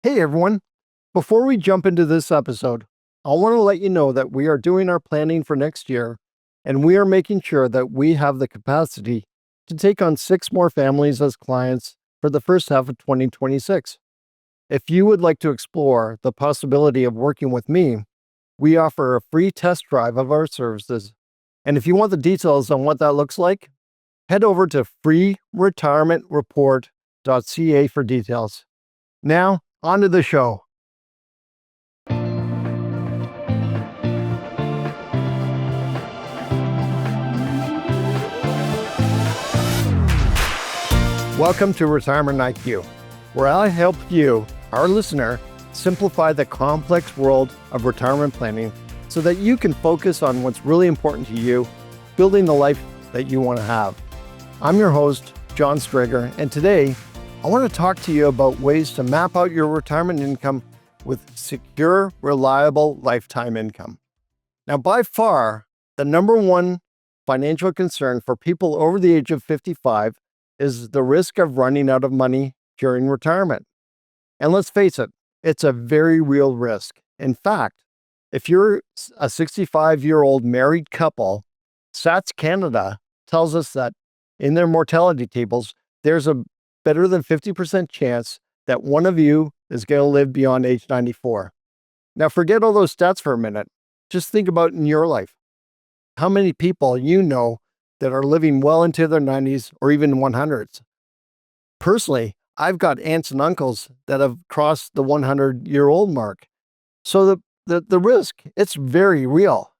Hey everyone, before we jump into this episode, I want to let you know that we are doing our planning for next year and we are making sure that we have the capacity to take on 6 more families as clients for the first half of 2026. If you would like to explore the possibility of working with me, we offer a free test drive of our services. And if you want the details on what that looks like, head over to freeretirementreport.ca for details. Now, on to the show. Welcome to Retirement IQ, where I help you, our listener, simplify the complex world of retirement planning so that you can focus on what's really important to you, building the life that you want to have. I'm your host, John Stregger, and today I want to talk to you about ways to map out your retirement income with secure, reliable lifetime income. Now, by far, the number one financial concern for people over the age of 55 is the risk of running out of money during retirement. And let's face it, it's a very real risk. In fact, if you're a 65-year-old married couple, Stats Canada tells us that in their mortality tables, there's a better than 50% chance that one of you is going to live beyond age 94. Now, forget all those stats for a minute. Just think about in your life. How many people you know that are living well into their 90s or even 100s? Personally, I've got aunts and uncles that have crossed the 100-year-old mark. So the risk, it's very real.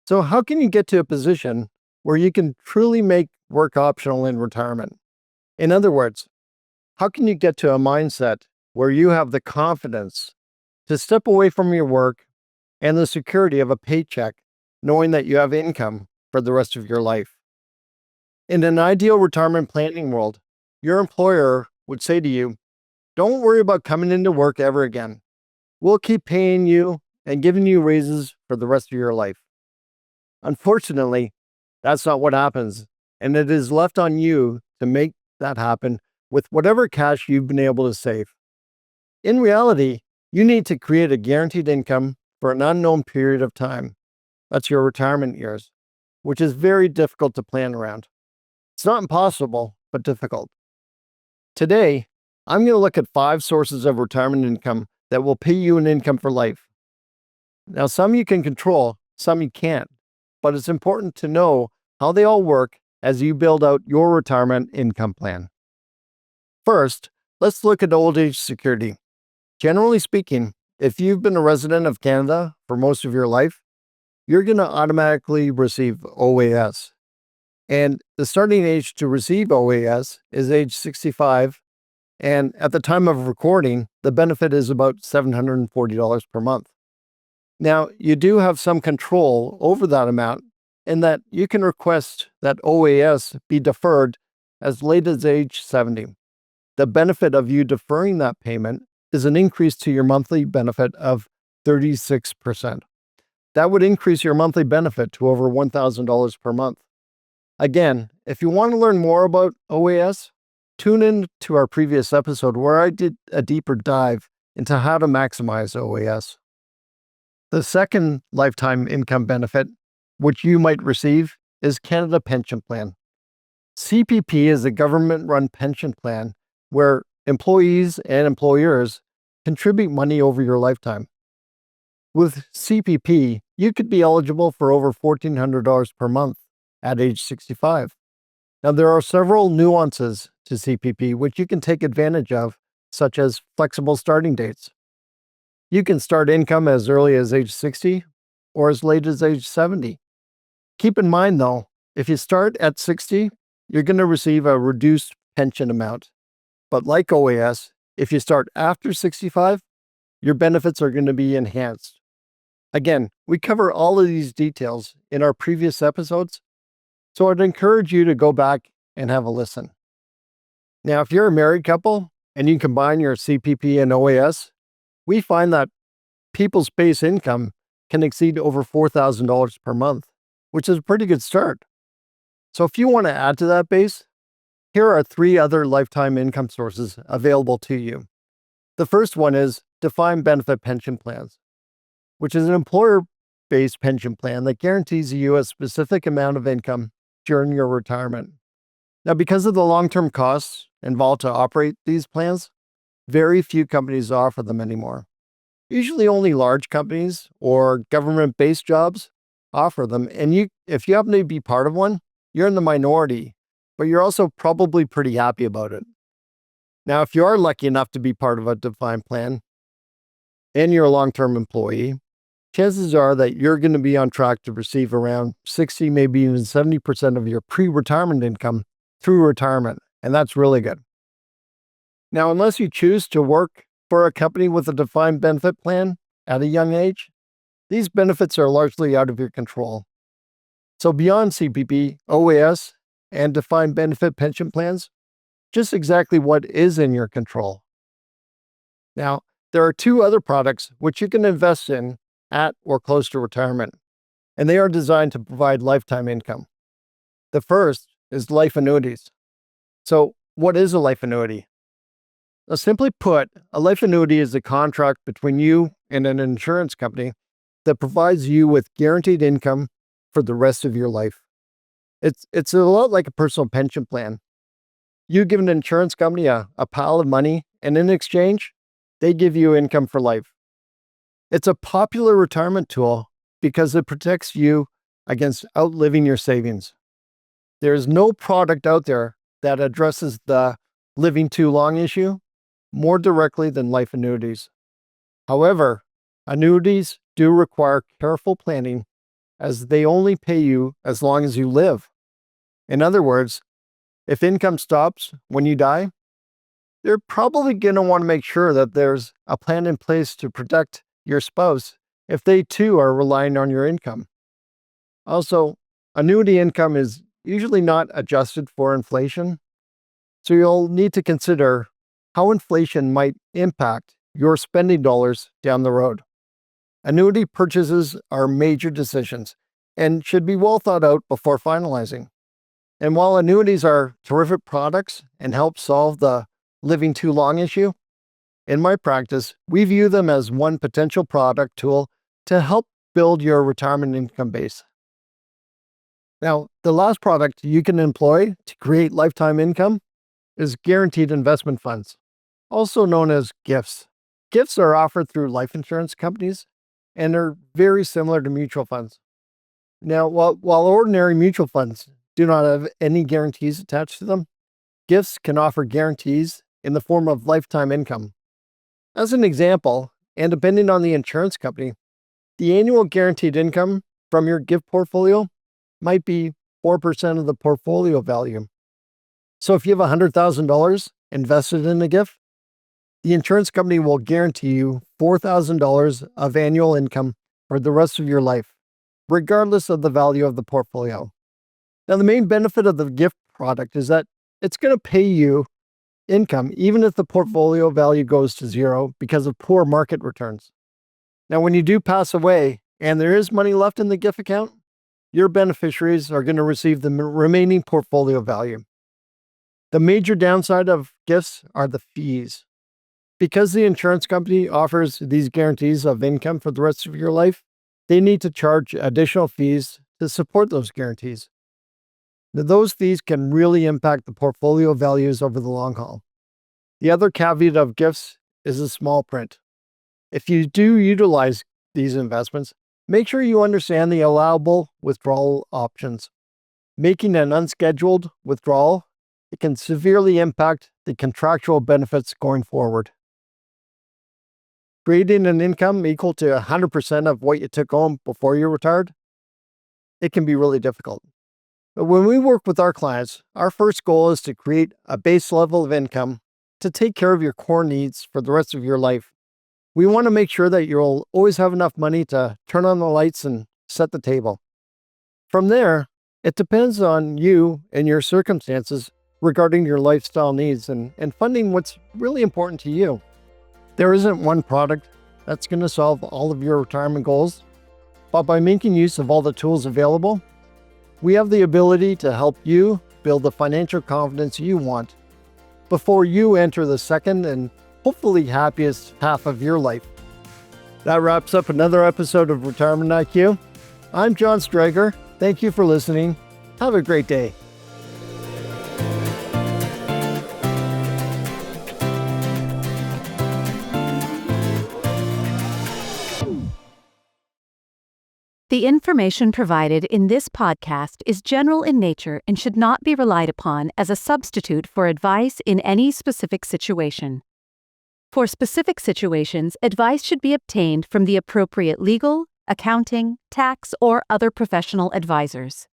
So how can you get to a position where you can truly make work optional in retirement? In other words, how can you get to a mindset where you have the confidence to step away from your work and the security of a paycheck, knowing that you have income for the rest of your life? In an ideal retirement planning world, your employer would say to you, don't worry about coming into work ever again. We'll keep paying you and giving you raises for the rest of your life. Unfortunately, that's not what happens, and it is left on you to make that happen with whatever cash you've been able to save. In reality, you need to create a guaranteed income for an unknown period of time. That's your retirement years, which is very difficult to plan around. It's not impossible, but difficult. Today, I'm going to look at 5 sources of retirement income that will pay you an income for life. Now, some you can control, some you can't, but it's important to know how they all work as you build out your retirement income plan. First, let's look at old age security. Generally speaking, if you've been a resident of Canada for most of your life, you're going to automatically receive OAS. And the starting age to receive OAS is age 65. And at the time of recording, the benefit is about $740 per month. Now, you do have some control over that amount in that you can request that OAS be deferred as late as age 70. The benefit of you deferring that payment is an increase to your monthly benefit of 36%. That would increase your monthly benefit to over $1,000 per month. Again, if you want to learn more about OAS, tune in to our previous episode where I did a deeper dive into how to maximize OAS. The second lifetime income benefit, which you might receive, is Canada Pension Plan. CPP is a government-run pension plan where employees and employers contribute money over your lifetime. With CPP, you could be eligible for over $1,400 per month at age 65. Now, there are several nuances to CPP which you can take advantage of, such as flexible starting dates. You can start income as early as age 60 or as late as age 70. Keep in mind, though, if you start at 60, you're going to receive a reduced pension amount. But like OAS, if you start after 65, your benefits are going to be enhanced. Again, we cover all of these details in our previous episodes, so I'd encourage you to go back and have a listen. Now, if you're a married couple and you combine your CPP and OAS, we find that people's base income can exceed over $4,000 per month, which is a pretty good start. So if you want to add to that base, here are 3 other lifetime income sources available to you. The first one is defined benefit pension plans, which is an employer-based pension plan that guarantees you a specific amount of income during your retirement. Now, because of the long-term costs involved to operate these plans, very few companies offer them anymore. Usually only large companies or government-based jobs offer them, and if you happen to be part of one, you're in the minority, but you're also probably pretty happy about it. Now, if you are lucky enough to be part of a defined plan and you're a long-term employee, chances are that you're going to be on track to receive around 60, maybe even 70% of your pre-retirement income through retirement, and that's really good. Now, unless you choose to work for a company with a defined benefit plan at a young age, these benefits are largely out of your control. So beyond CPP, OAS, and defined benefit pension plans, just exactly what is in your control. Now, there are two other products which you can invest in at or close to retirement, and they are designed to provide lifetime income. The first is life annuities. So, what is a life annuity? Now, simply put, a life annuity is a contract between you and an insurance company that provides you with guaranteed income for the rest of your life. It's a lot like a personal pension plan. You give an insurance company a pile of money, and in exchange, they give you income for life. It's a popular retirement tool because it protects you against outliving your savings. There is no product out there that addresses the living too long issue more directly than life annuities. However, annuities do require careful planning as they only pay you as long as you live. In other words, if income stops when you die, you're probably going to want to make sure that there's a plan in place to protect your spouse if they too are relying on your income. Also, annuity income is usually not adjusted for inflation, so you'll need to consider how inflation might impact your spending dollars down the road. Annuity purchases are major decisions and should be well thought out before finalizing. And while annuities are terrific products and help solve the living too long issue, in my practice, we view them as one potential product tool to help build your retirement income base. Now, the last product you can employ to create lifetime income is guaranteed investment funds, also known as GIFs. GIFs are offered through life insurance companies and are very similar to mutual funds. Now, while ordinary mutual funds do not have any guarantees attached to them, GIFs can offer guarantees in the form of lifetime income. As an example, and depending on the insurance company, the annual guaranteed income from your GIF portfolio might be 4% of the portfolio value. So if you have $100,000 invested in a GIF, the insurance company will guarantee you $4,000 of annual income for the rest of your life, regardless of the value of the portfolio. Now, the main benefit of the GIF product is that it's going to pay you income even if the portfolio value goes to zero because of poor market returns. Now, when you do pass away and there is money left in the GIF account, your beneficiaries are going to receive the remaining portfolio value. The major downside of GIFs are the fees. Because the insurance company offers these guarantees of income for the rest of your life, they need to charge additional fees to support those guarantees. Now, those fees can really impact the portfolio values over the long haul. The other caveat of GIFs is the small print. If you do utilize these investments, make sure you understand the allowable withdrawal options. Making an unscheduled withdrawal, it can severely impact the contractual benefits going forward. Creating an income equal to 100% of what you took home before you retired, it can be really difficult. But when we work with our clients, our first goal is to create a base level of income to take care of your core needs for the rest of your life. We want to make sure that you'll always have enough money to turn on the lights and set the table. From there, it depends on you and your circumstances regarding your lifestyle needs and funding what's really important to you. There isn't one product that's going to solve all of your retirement goals, but by making use of all the tools available, we have the ability to help you build the financial confidence you want before you enter the second and hopefully happiest half of your life. That wraps up another episode of Retirement IQ. I'm John Stregger. Thank you for listening. Have a great day. The information provided in this podcast is general in nature and should not be relied upon as a substitute for advice in any specific situation. For specific situations, advice should be obtained from the appropriate legal, accounting, tax, or other professional advisors.